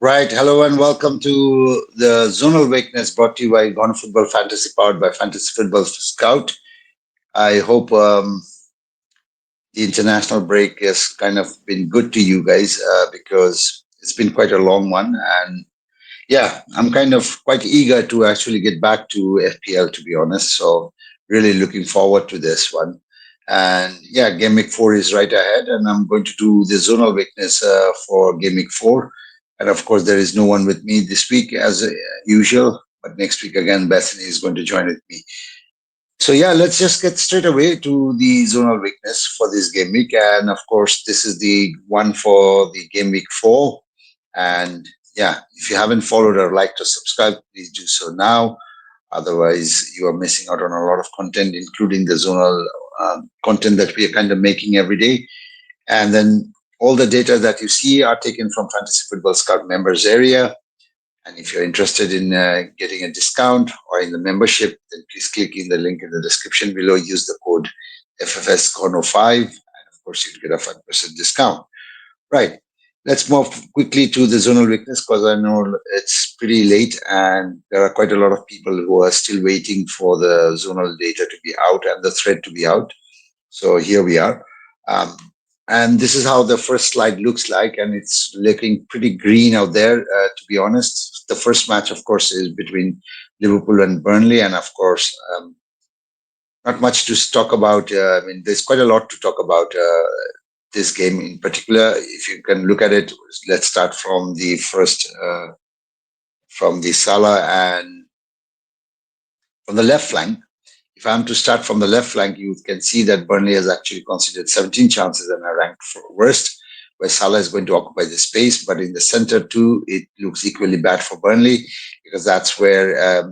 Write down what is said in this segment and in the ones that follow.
Right. Hello and welcome to the Zonal Weakness brought to you by Gone Football Fantasy, powered by Fantasy Football Scout. I hope the international break has kind of been good to you guys because it's been quite a long one. And yeah, I'm kind of quite eager to actually get back to FPL, to be honest. So, really looking forward to this one. And yeah, Game Week 4 is right ahead, and I'm going to do the Zonal Weakness for Game Week 4. And of course, there is no one with me this week as usual, but next week again, Bethany is going to join with me. So yeah, let's just get straight away to the zonal weakness for this game week. And of course, this is the one for the game week 4. And yeah, if you haven't followed or liked or subscribed, please do so now. Otherwise, you are missing out on a lot of content, including the zonal content that we are kind of making every day. And then all the data that you see are taken from Fantasy Football Scout members area. And if you're interested in getting a discount or in the membership, then please click in the link in the description below. Use the code FFSCONO5, and of course, you'll get a 5% discount. Right. Let's move quickly to the zonal weakness because I know it's pretty late and there are quite a lot of people who are still waiting for the zonal data to be out and the thread to be out. So here we are. Um, and this is how the first slide looks like, and it's looking pretty green out there, to be honest. The first match, of course, is between Liverpool and Burnley, and of course, not much to talk about. I mean, there's quite a lot to talk about this game in particular. If you can look at it, let's start from the first, from the Salah and from the left flank. If I'm to start from the left flank, you can see that Burnley has actually conceded 17 chances and are ranked worst, where Salah is going to occupy the space. But in the center too, it looks equally bad for Burnley because that's where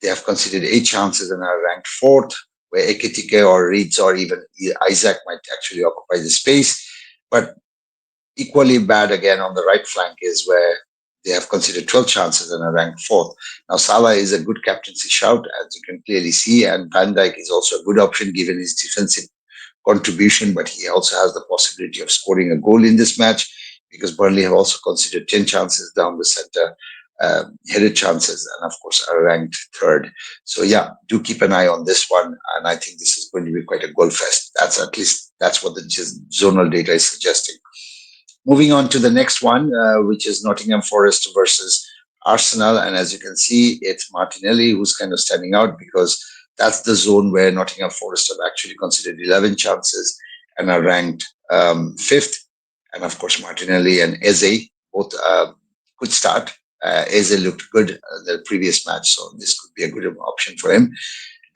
they have conceded 8 chances and are ranked fourth, where Ekitike or Reeds or even Isaac might actually occupy the space. But equally bad again on the right flank is where they have considered 12 chances and are ranked fourth. Now, Salah is a good captaincy shout, as you can clearly see, and Van Dijk is also a good option given his defensive contribution, but he also has the possibility of scoring a goal in this match because Burnley have also considered 10 chances down the center, headed chances, and of course are ranked third. So yeah, do keep an eye on this one, and I think this is going to be quite a goal fest. That's at least that's what the zonal data is suggesting. Moving on to the next one, which is Nottingham Forest versus Arsenal. And as you can see, it's Martinelli who's kind of standing out because that's the zone where Nottingham Forest have actually considered 11 chances and are ranked fifth. And of course, Martinelli and Eze both could start. Eze looked good in the previous match, so this could be a good option for him.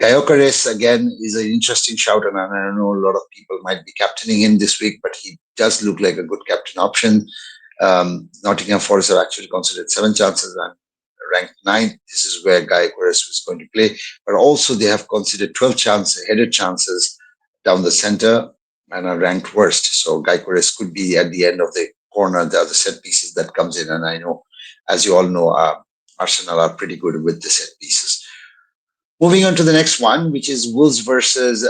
Gyökeres again is an interesting shout, and I know a lot of people might be captaining him this week, but he does look like a good captain option. Nottingham Forest have actually considered 7 chances and ranked ninth. This is where Gyökeres is going to play, but also they have considered 12 chances, headed chances down the center, and are ranked worst. So Gyökeres could be at the end of the corner, the other set pieces that comes in, and I know, as you all know, Arsenal are pretty good with the set pieces. Moving on to the next one, which is Wolves versus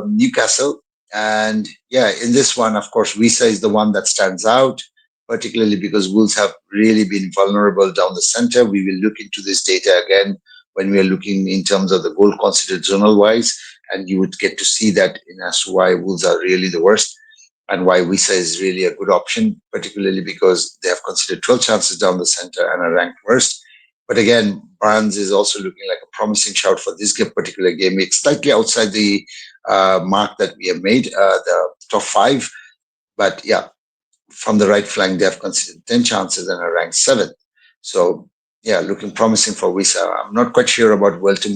Newcastle. And yeah, in this one, of course, Wissa is the one that stands out, particularly because Wolves have really been vulnerable down the center. We will look into this data again when we are looking in terms of the goal considered zonal wise, and you would get to see that in as to why Wolves are really the worst and why Wissa is really a good option, particularly because they have considered 12 chances down the center and are ranked worst. But again, Barnes is also looking like a promising shout for this particular game. It's slightly outside the mark that we have made, the top 5. But yeah, from the right flank, they have considered 10 chances and are ranked 7th. So yeah, looking promising for Wissa. I'm not quite sure about whether he's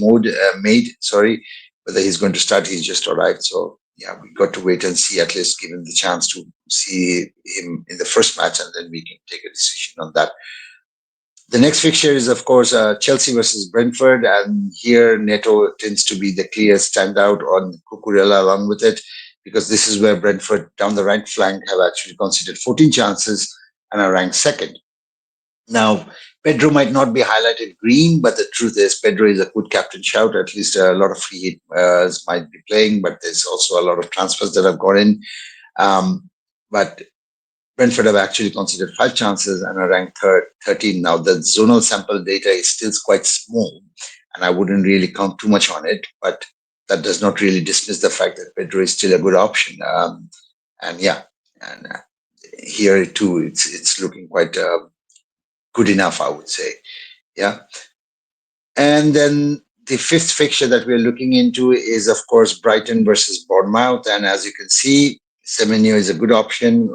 going to start. He's just arrived. So yeah, we got to wait and see, at least give him the chance to see him in the first match, and then we can take a decision on that. The next fixture is, of course, Chelsea versus Brentford, and here Neto tends to be the clear standout on Cucurella along with it, because this is where Brentford down the right flank have actually considered 14 chances and are ranked second. Now, Pedro might not be highlighted green, but the truth is Pedro is a good captain shout. At least a lot of free hits might be playing, but there's also a lot of transfers that have gone in. But Brentford have actually considered 5 chances and are ranked 13. Now, the zonal sample data is still quite small, and I wouldn't really count too much on it, but that does not really dismiss the fact that Pedro is still a good option. And yeah, and here too, it's looking quite good enough, I would say. Yeah. And then the fifth fixture that we're looking into is, of course, Brighton versus Bournemouth. And as you can see, Semenyo is a good option,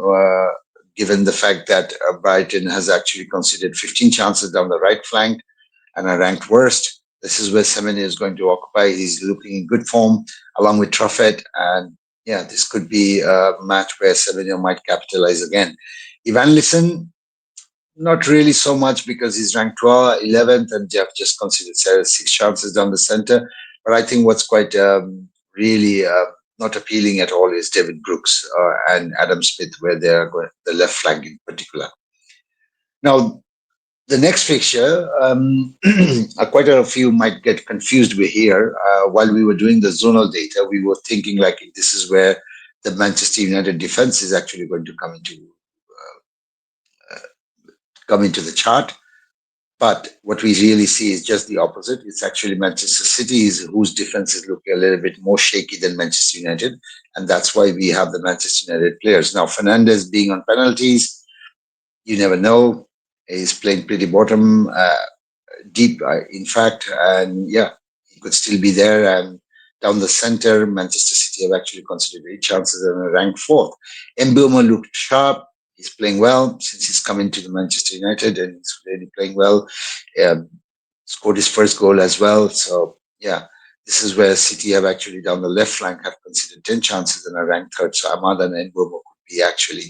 given the fact that Brighton has actually conceded 15 chances down the right flank and are ranked worst. This is where Semenyo is going to occupy. He's looking in good form along with Truffett. And yeah, this could be a match where Semenyo might capitalize again. Evanilson, not really so much because he's ranked 11th and Jeff just considered 6 chances down the center. But I think what's quite really not appealing at all is David Brooks and Adam Smith, where they're going, the left flank in particular. Now, the next fixture, quite a few might get confused with here. While we were doing the zonal data, we were thinking like this is where the Manchester United defense is actually going to come into the chart. But what we really see is just the opposite. It's actually Manchester City whose defense is looking a little bit more shaky than Manchester United. And that's why we have the Manchester United players. Now, Fernandes being on penalties, you never know. He's playing pretty bottom, deep, in fact. And yeah, he could still be there. And down the center, Manchester City have actually considered 8 chances and are ranked fourth. Mbeumo looked sharp. He's playing well since he's come into the Manchester United and he's really playing well. Scored his first goal as well. So yeah, this is where City have actually down the left flank have considered 10 chances and are ranked third. So Amad and Mbeumo could be actually,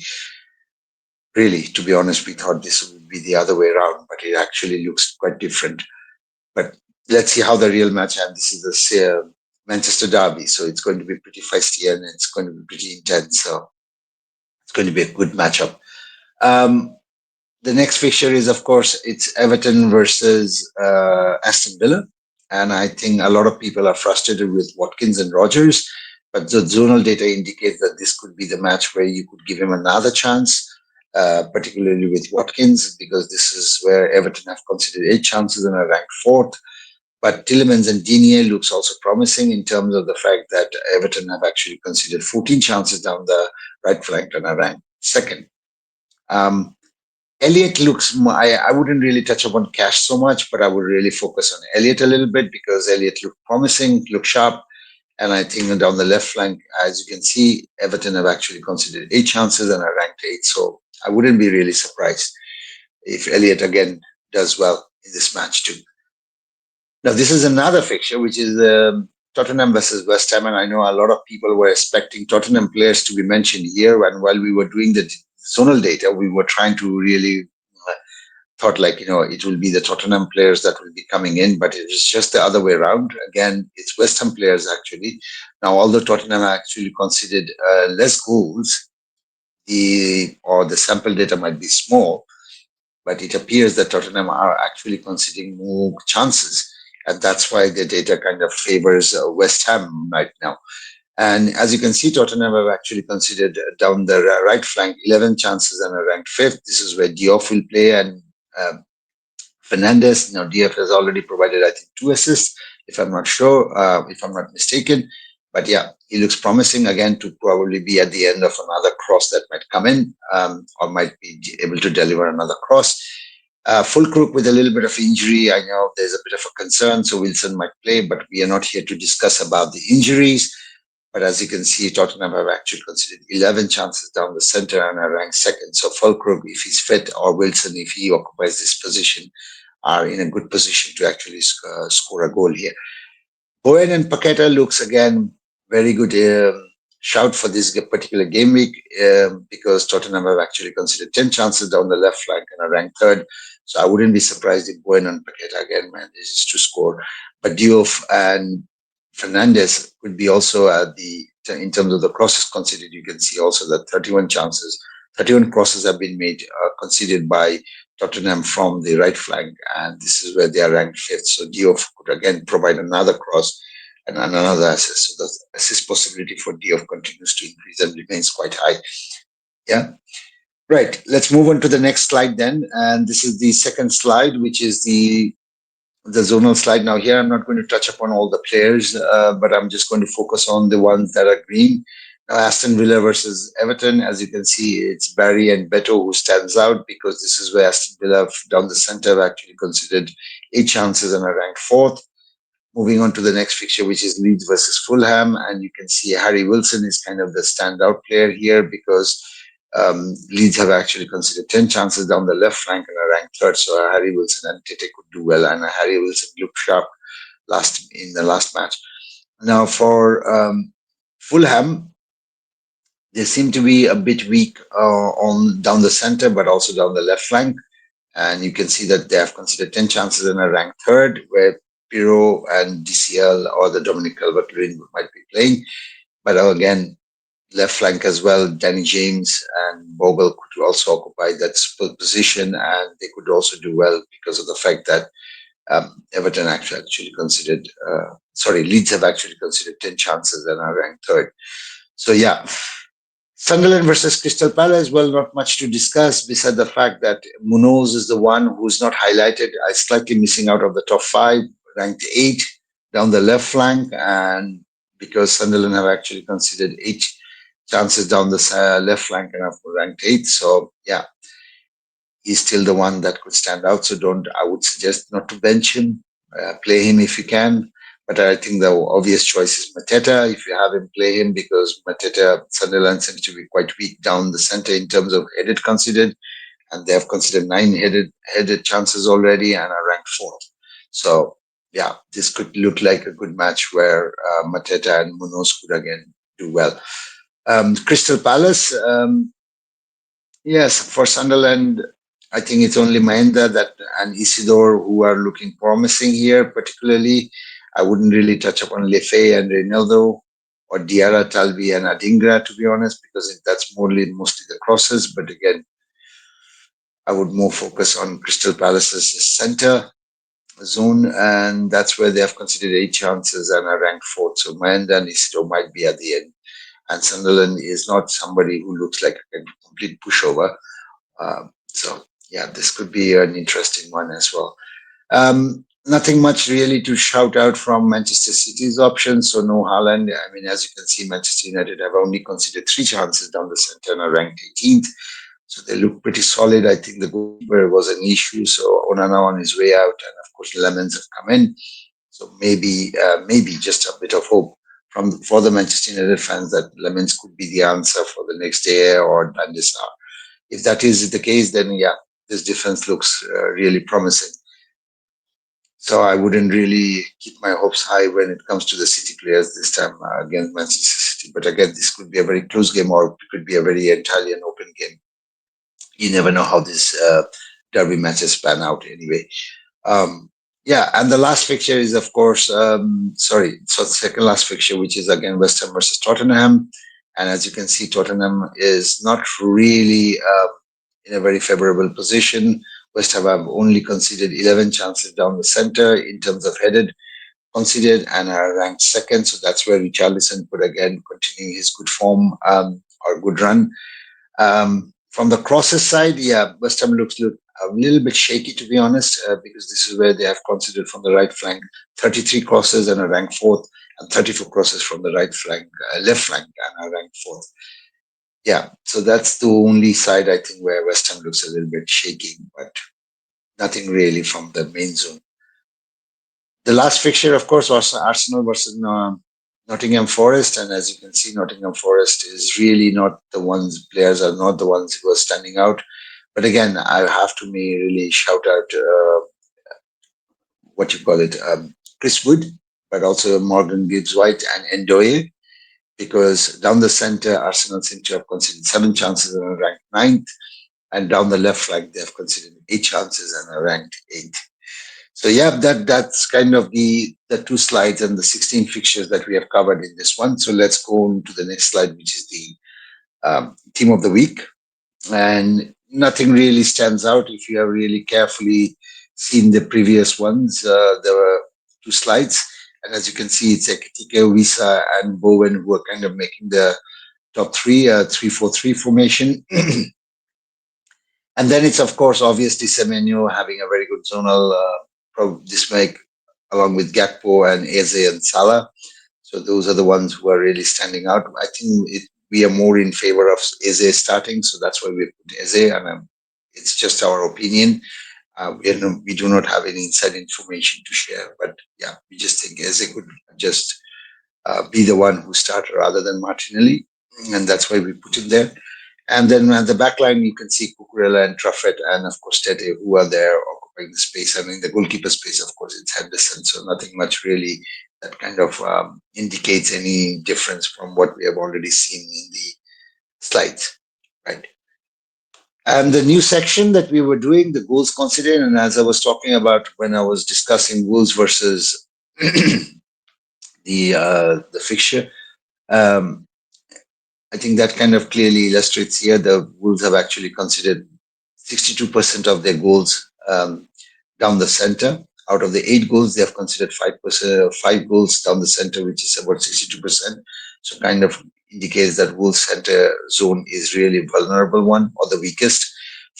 really, to be honest, we thought this would be the other way around, but it actually looks quite different. But let's see how the real match, and this is the Manchester derby, so it's going to be pretty feisty and it's going to be pretty intense. So it's going to be a good matchup. The next fixture is, of course, it's Everton versus Aston Villa. And I think a lot of people are frustrated with Watkins and Rodgers, but the zonal data indicates that this could be the match where you could give him another chance, particularly with Watkins, because this is where Everton have considered 8 chances and are ranked fourth. But Tielemans and Digne looks also promising in terms of the fact that Everton have actually considered 14 chances down the right flank and are ranked second. Elliott looks, I wouldn't really touch upon Cash so much, but I would really focus on Elliott a little bit because Elliott looked promising, looked sharp. And I think down the left flank, as you can see, Everton have actually considered 8 chances and are ranked 8. So I wouldn't be really surprised if Elliott again does well in this match too. Now, this is another fixture, which is Tottenham versus West Ham. And I know a lot of people were expecting Tottenham players to be mentioned here. And while we were doing the zonal data, we were trying to really thought like, it will be the Tottenham players that will be coming in, but it is just the other way around. Again, it's West Ham players actually. Now, although Tottenham actually considered less goals, the sample data might be small, but it appears that Tottenham are actually considering more chances. And that's why the data kind of favors West Ham right now. And as you can see, Tottenham have actually considered down the right flank 11 chances and are ranked fifth. This is where Diop will play and Fernandes. Now, Diop has already provided, I think, 2 assists, if I'm not mistaken. But yeah, he looks promising again to probably be at the end of another cross that might come in or might be able to deliver another cross. Fulkrug with a little bit of injury. I know there's a bit of a concern, so Wilson might play, but we are not here to discuss about the injuries. But as you can see, Tottenham have actually considered 11 chances down the center and are ranked second. So Fulkrug, if he's fit, or Wilson, if he occupies this position, are in a good position to actually score a goal here. Bowen and Paqueta looks, again, very good shout for this particular game week because Tottenham have actually considered 10 chances down the left flank and are ranked third. So I wouldn't be surprised if Bowen and Paqueta again manages to score. But Diouf and Fernandes could be also in terms of the crosses considered. You can see also that 31 crosses have been made, conceded by Tottenham from the right flank, and this is where they are ranked fifth. So Diouf could again provide another cross and another assist. So the assist possibility for Diouf continues to increase and remains quite high. Yeah. Right. Let's move on to the next slide then. And this is the second slide, which is the zonal slide. Now here I'm not going to touch upon all the players, but I'm just going to focus on the ones that are green. Now Aston Villa versus Everton. As you can see, it's Barry and Beto who stands out because this is where Aston Villa down the centre have actually considered 8 chances and are ranked fourth. Moving on to the next fixture, which is Leeds versus Fulham, and you can see Harry Wilson is kind of the standout player here because Leeds have actually considered 10 chances down the left flank and are ranked third. So Harry Wilson and Tete could do well, and Harry Wilson looked sharp in the last match. Now for Fulham, they seem to be a bit weak on down the center, but also down the left flank. And you can see that they have considered 10 chances and are ranked third, where Pirro and DCL or the Dominic Calvert-Lewin might be playing. But again, left flank as well, Danny James and Bogle could also occupy that position, and they could also do well because of the fact that Everton actually considered, Leeds have actually considered 10 chances and are ranked third. So yeah, Sunderland versus Crystal Palace, well, not much to discuss beside the fact that Munoz is the one who's not highlighted. I slightly missing out of the top five, ranked eight down the left flank, and because Sunderland have actually considered 8 chances down the left flank and have ranked eighth. So yeah, he's still the one that could stand out. So I would suggest not to bench him, play him if you can. But I think the obvious choice is Mateta. If you have him, play him because Mateta, Sunderland seems to be quite weak down the center in terms of headed considered, and they have considered 9 headed chances already and are ranked fourth. So yeah, this could look like a good match where Mateta and Munoz could again do well. Crystal Palace, yes, for Sunderland, I think it's only Maenda and Isidore who are looking promising here. Particularly, I wouldn't really touch upon Lefe and Reynaldo or Diarra, Talbi and Adingra, to be honest, because that's mostly the crosses. But again, I would more focus on Crystal Palace's center zone, and that's where they have considered 8 chances and are ranked fourth. So Maenda and Isidore might be at the end. And Sunderland is not somebody who looks like a complete pushover. So yeah, this could be an interesting one as well. Nothing much really to shout out from Manchester City's options. So no Haaland. I mean, as you can see, Manchester United have only considered 3 chances down the center and are ranked 18th. So they look pretty solid. I think the goalkeeper was an issue. So Onana on his way out, and of course Lemons have come in. So maybe just a bit of hope for the Manchester United fans that Lemons could be the answer for the next day or Van der Sar. If that is the case, then yeah, this defense looks really promising. So I wouldn't really keep my hopes high when it comes to the City players this time against Manchester City. But again, this could be a very close game, or it could be a very entirely an open game. You never know how these derby matches pan out anyway. Yeah, and the last fixture is, of course, so the second last fixture, which is again West Ham versus Tottenham. And as you can see, Tottenham is not really in a very favorable position. West Ham have only conceded 11 chances down the center in terms of headed conceded and are ranked second. So that's where Richarlison could again continue his good form or good run. From the crosses side, yeah, West Ham looks a little bit shaky, to be honest, because this is where they have considered from the right flank 33 crosses and are ranked fourth, and 34 crosses from the left flank, and are ranked fourth. Yeah, so that's the only side I think where West Ham looks a little bit shaky, but nothing really from the main zone. The last fixture, of course, was Arsenal versus Nottingham Forest, and as you can see, Nottingham Forest is really not players are not the ones who are standing out. But again, I have to really shout out Chris Wood, but also Morgan Gibbs-White and Ndoye, because down the center, Arsenal seem to have considered 7 chances and are ranked 9th, and down the left flank, they have considered 8 chances and are ranked 8th. So yeah, that's kind of the 2 slides and the 16 fixtures that we have covered in this one. So let's go on to the next slide, which is the team of the week. And nothing really stands out if you have really carefully seen the previous ones. There were 2 slides, and as you can see, it's Ekitike, Wisa, and Bowen who are kind of making the top 3, 3-4-3 formation. And then it's, of course, obviously Semenyo having a very good zonal this make, along with Gakpo and Eze and Salah. So those are the ones who are really standing out. I think we are more in favor of Eze starting, so that's why we put Eze, and it's just our opinion. We do not have any inside information to share, but yeah, we just think Eze could just be the one who started rather than Martinelli, and that's why we put him there. And then at the back line, you can see Cucurella and Truffet and, of course, Tete, who are there occupying the space. I mean, the goalkeeper space, of course, it's Henderson, so nothing much really that kind of indicates any difference from what we have already seen in the slides, right? And the new section that we were doing, the goals considered, and as I was talking about when I was discussing Wolves versus the fixture, um, I think that kind of clearly illustrates here the Wolves have actually considered 62% of their goals down the center. Out of the 8 goals, they have considered 5%, 5 goals down the center, which is about 62%. So kind of indicates that Wolves center zone is really vulnerable one or the weakest.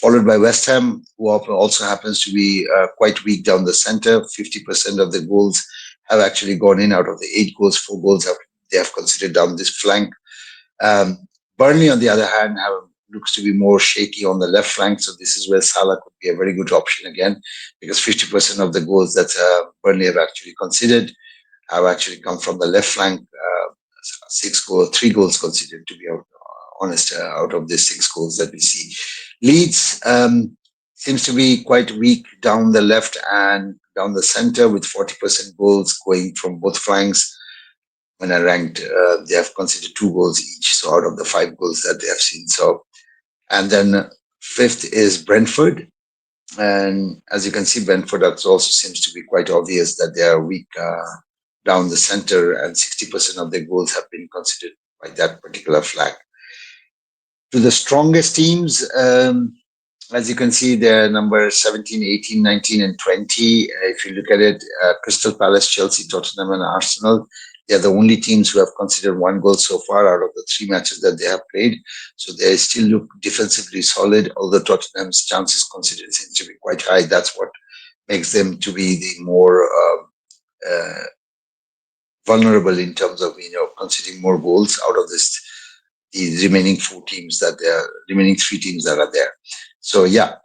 Followed by West Ham, who also happens to be quite weak down the center. 50% of the goals have actually gone in. Out of the 8 goals, 4 goals they have considered down this flank. Burnley, on the other hand, looks to be more shaky on the left flank. So this is where Salah could be a very good option again, because 50% of the goals that Burnley have actually considered have actually come from the left flank. 3 goals considered, to be honest, out of the 6 goals that we see. Leeds seems to be quite weak down the left and down the center, with 40% goals going from both flanks. When I ranked, they have considered 2 goals each, so out of the 5 goals that they have seen. So, and then fifth is Brentford, and as you can see, Brentford also seems to be quite obvious that they are weak down the center, and 60% of their goals have been considered by that particular flag. To the strongest teams, as you can see, they're number 17, 18, 19, and 20. If you look at it, Crystal Palace, Chelsea, Tottenham, and Arsenal, they're the only teams who have considered 1 goal so far out of the 3 matches that they have played. So they still look defensively solid, although Tottenham's chances considered seem to be quite high. That's what makes them to be the more vulnerable in terms of conceding more goals out of the remaining 3 teams that are there. So yeah,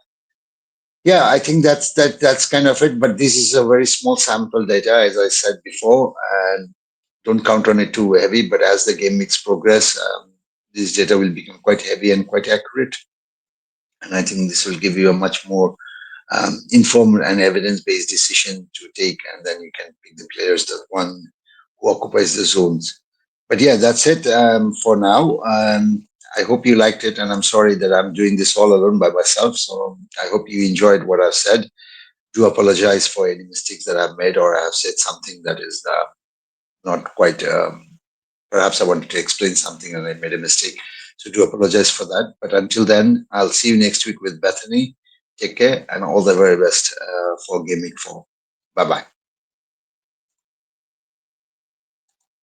I think that's kind of it. But this is a very small sample data, as I said before, and don't count on it too heavy. But as the game mix progress, this data will become quite heavy and quite accurate. And I think this will give you a much more informed and evidence-based decision to take, and then you can pick the players, the one who occupies the zones. But yeah, that's it for now. I hope you liked it, and I'm sorry that I'm doing this all alone by myself. So I hope you enjoyed what I've said. Do apologize for any mistakes that I've made, or I have said something that is not quite. Perhaps I wanted to explain something and I made a mistake. So do apologize for that. But until then, I'll see you next week with Bethany. Take care and all the very best for Game Week 4. Bye bye.